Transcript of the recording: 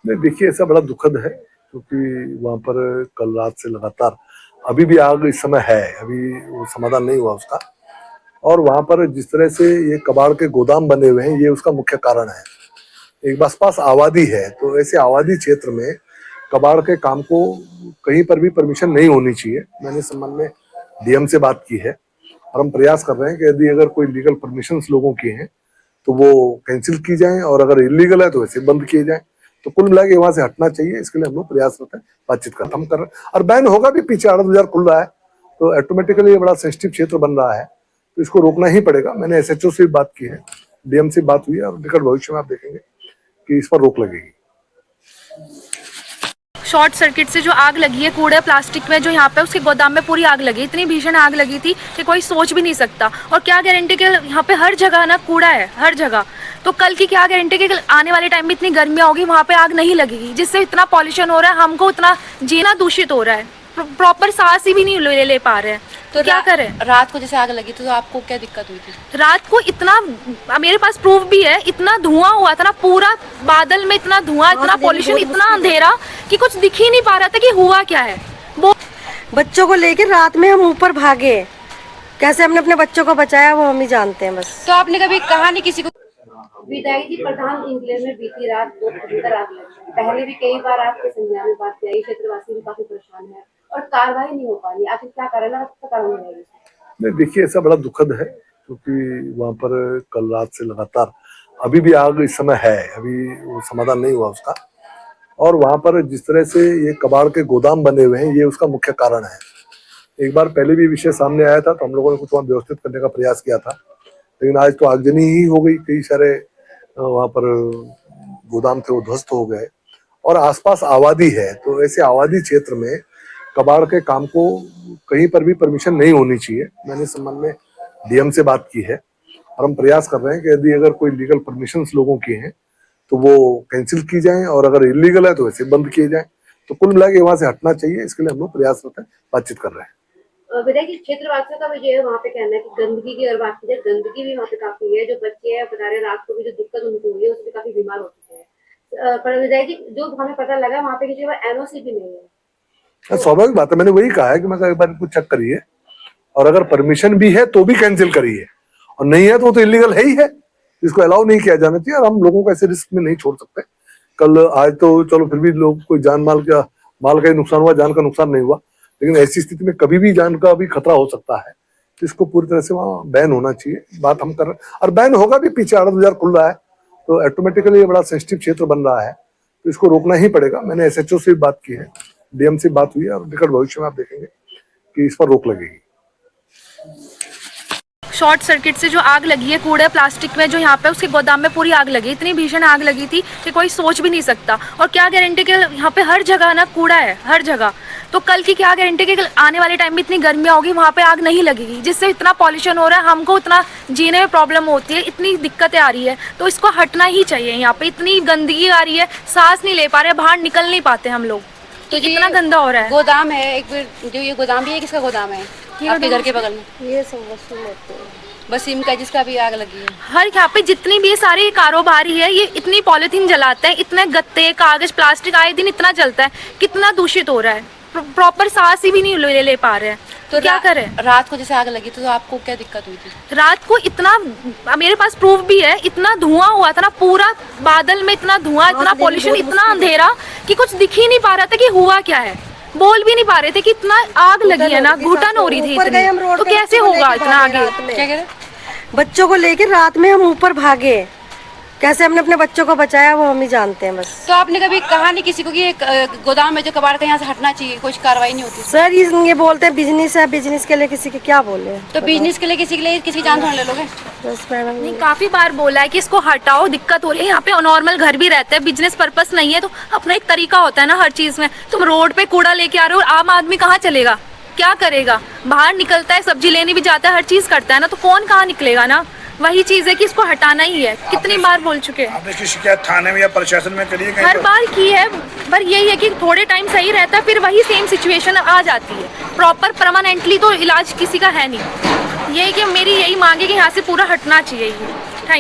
नहीं, देखिए ऐसा बड़ा दुखद है क्योंकि वहां पर कल रात से लगातार अभी भी आग इस समय है, अभी वो समाधान नहीं हुआ उसका। और वहां पर जिस तरह से ये कबाड़ के गोदाम बने हुए हैं, ये उसका मुख्य कारण है। एक आसपास आबादी है, तो ऐसे आबादी क्षेत्र में कबाड़ के काम को कहीं पर भी परमिशन नहीं होनी चाहिए। मैंने इस संबंध में डीएम से बात की है और हम प्रयास कर रहे हैं कि यदि अगर कोई लीगल परमिशन लोगों की हैं तो वो कैंसिल की जाए, और अगर इलीगल है तो वैसे बंद किए जाए। तो कुल मिला के वहां से हटना चाहिए, इसके लिए हम लोग प्रयासरत हैं, बातचीत कर हम कर रहे हैं। और बैन होगा भी, पीछे आनंद बाजार खुल रहा है तो ऑटोमेटिकली ये बड़ा सेंसिटिव क्षेत्र बन रहा है, तो इसको रोकना ही पड़ेगा। मैंने एसएचओ से भी बात की है, डीएम से बात हुई है, और निकट भविष्य में आप देखेंगे कि इस पर रोक लगेगी। शॉर्ट सर्किट से जो आग लगी है कूड़े प्लास्टिक में, जो यहाँ पे उसके गोदाम में पूरी आग लगी, इतनी भीषण आग लगी थी कि कोई सोच भी नहीं सकता। और क्या गारंटी कि यहाँ पे हर जगह ना कूड़ा है, हर जगह। तो कल की क्या गारंटी कि आने वाले टाइम में इतनी गर्मियाँ होगी, वहाँ पे आग नहीं लगेगी, जिससे इतना पॉल्यूशन हो रहा है, हमको इतना जीना दूषित हो रहा है, प्रॉपर सांस ही भी नहीं ले पा रहे हैं। तो क्या करें? रात को जैसे आग लगी तो आपको क्या दिक्कत हुई थी? रात को इतना, मेरे पास प्रूफ भी है, इतना धुआं हुआ था ना, पूरा बादल में इतना धुआं, इतना पॉल्यूशन, इतना अंधेरा कि कुछ दिख ही नहीं पा रहा था कि हुआ क्या है। वो बच्चों को लेकर रात में हम ऊपर भागे, कैसे हमने अपने बच्चों को बचाया वो हम ही जानते हैं बस। तो आपने कभी कहा नहीं किसी को? विधायक जी, प्रधान इंक्लेव में बीती रात 2 भयंकर आग लगी। पहले भी कई बार आपके संज्ञान में बात आई, क्षेत्रवासी भी काफी परेशान है और कार्रवाई नहीं हो पा रही, आखिर क्या कारण है, आपका कारण है? नहीं, देखिए ऐसा बड़ा दुखद है क्योंकि वहां पर कल रात से लगातार अभी भी आग इस समय है, अभी वो समाधान नहीं हुआ उसका। और वहां पर जिस तरह से ये कबाड़ के गोदाम बने हुए हैं, ये उसका मुख्य कारण है। एक बार पहले भी विषय सामने आया था तो हम लोगों ने कुछ वहां व्यवस्थित करने का प्रयास किया था, लेकिन आज तो आगजनी ही हो गई। कई सारे वहां पर गोदाम थे वो ध्वस्त हो गए, और आसपास आबादी है, तो ऐसे आबादी क्षेत्र में कबाड़ के काम को कहीं पर भी परमिशन नहीं होनी चाहिए। मैंने इस संबंध में डीएम से बात की है और हम प्रयास कर रहे हैं कि यदि अगर कोई लीगल परमिशन लोगों की हैं तो वो कैंसिल की जाए, और अगर इलीगल है तो वैसे बंद किए जाए। तो कुल मिला के वहां से हटना चाहिए, इसके लिए हम लोग प्रयासरत हैं, बातचीत कर रहे हैं। विधायक जी, क्षेत्रवासियों का जो है वहाँ पे कहना है कि गंदगी की, अगर बात की जाए गंदगी भी वहाँ पे काफी है। जो बच्चे हैं बता रहे रात को भी जो दिक्कत उनको हुई है उसमें काफी बीमार हो चुके हैं। पर विधायक जी, जो हमें पता लगा वहाँ पे किसी का एनओसी भी नहीं है। स्वाभाविक बात है, मैंने वही कहा है कि मैं एक बार कुछ चेक करिए, और अगर परमिशन भी है तो भी कैंसिल करिए, और नहीं है तो इलीगल है ही है, इसको अलाउ नहीं किया जाना चाहिए। और हम लोगों को ऐसे रिस्क में नहीं छोड़ सकते। कल आज तो चलो फिर भी लोग कोई जान माल का ही नुकसान हुआ, जान का नुकसान नहीं हुआ, लेकिन ऐसी स्थिति में कभी भी जान का भी खतरा हो सकता है, तो इसको पूरी तरह से वहाँ बैन होना चाहिए। बात हम कर रहे हैं, और बैन होगा भी, पीछे आनंद बाजार खुल रहा है तो ऑटोमेटिकली ये बड़ा सेंसिटिव क्षेत्र बन रहा है, तो इसको रोकना ही पड़ेगा। मैंने एसएचओ से भी बात की है, डीएम से बात हुई है, और निकट भविष्य में आप देखेंगे कि इस पर रोक लगेगी। शॉर्ट सर्किट से जो आग लगी है कूड़े प्लास्टिक में, जो यहाँ पे उसके गोदाम में पूरी आग लगी, इतनी भीषण आग लगी थी कि कोई सोच भी नहीं सकता। और क्या गारंटी कि यहाँ पे हर जगह ना कूड़ा है, हर जगह। तो कल की क्या गारंटी कि आने वाले टाइम में इतनी गर्मियाँ होगी, वहाँ पे आग नहीं लगेगी, जिससे इतना पॉल्यूशन हो रहा है, हमको इतना जीने में प्रॉब्लम होती है, इतनी दिक्कतें आ रही है। तो इसको हटना ही चाहिए। यहाँ पे इतनी गंदगी आ रही है, सांस नहीं ले पा रहे, बाहर निकल नहीं पाते हम लोग, तो इतना गंदा हो रहा है। गोदाम है एक, जो ये गोदाम भी है, किसका गोदाम है? आपके घर के बगल में ये सब वसूल होते हैं, वसीम का, जिसका भी आग लगी है। हर यहाँ पे जितनी भी सारी कारोबारी है, ये इतनी पॉलिथीन जलाते हैं, इतने गत्ते, कागज, प्लास्टिक आए दिन इतना जलता है, कितना दूषित हो रहा है, प्रॉपर सांस ही भी नहीं ले पा रहे हैं। तो क्या करें? रात को जैसे आग लगी तो आपको क्या दिक्कत हुई थी? रात को इतना, मेरे पास प्रूफ भी है, इतना धुआं हुआ था ना, पूरा बादल में इतना धुआं, इतना पॉल्यूशन, इतना अंधेरा कि कुछ दिख ही नहीं पा रहा था कि हुआ क्या है। बोल भी नहीं पा रहे थे कि इतना आग लगी है ना, घुटन हो रही थी इतनी, तो कैसे होगा इतना आगे? क्या कह रहे? बच्चों को लेकर रात में हम ऊपर भागे, कैसे हमने अपने बच्चों को बचाया वो हम ही जानते हैं बस। तो आपने कभी कहा नहीं किसी को कि एक गोदाम में जो कबाड़ का यहाँ से हटना चाहिए, कुछ कार्रवाई नहीं होती? सर ये बोलते हैं बिजनेस है, बिजनेस के लिए किसी के क्या बोले? तो बिजनेस के लिए किसी की जान थोड़ा ले लोगे? बस मैडम, नहीं, काफी बार बोला है कि इसको हटाओ, दिक्कत हो रही है। यहाँ पे नॉर्मल घर भी रहते हैं, बिजनेस पर्पस नहीं है, तो अपना एक तरीका होता है ना हर चीज में। तुम रोड पे कूड़ा लेके आ रहे हो, आम आदमी कहाँ चलेगा, क्या करेगा? बाहर निकलता है, सब्जी लेने भी जाता है, हर चीज करता है ना, तो कौन कहाँ निकलेगा ना। वही चीज है कि इसको हटाना ही है। कितनी बार बोल चुके हैं। आपने इसकी शिकायत थाने में या प्रशासन में करी है? हर बार की है, पर यही है कि थोड़े टाइम सही रहता है, फिर वही सेम सिचुएशन आ जाती है। प्रॉपर परमानेंटली तो इलाज किसी का है नहीं। यही कि मेरी यही मांग है कि यहाँ से पूरा हटना चाहिए ये।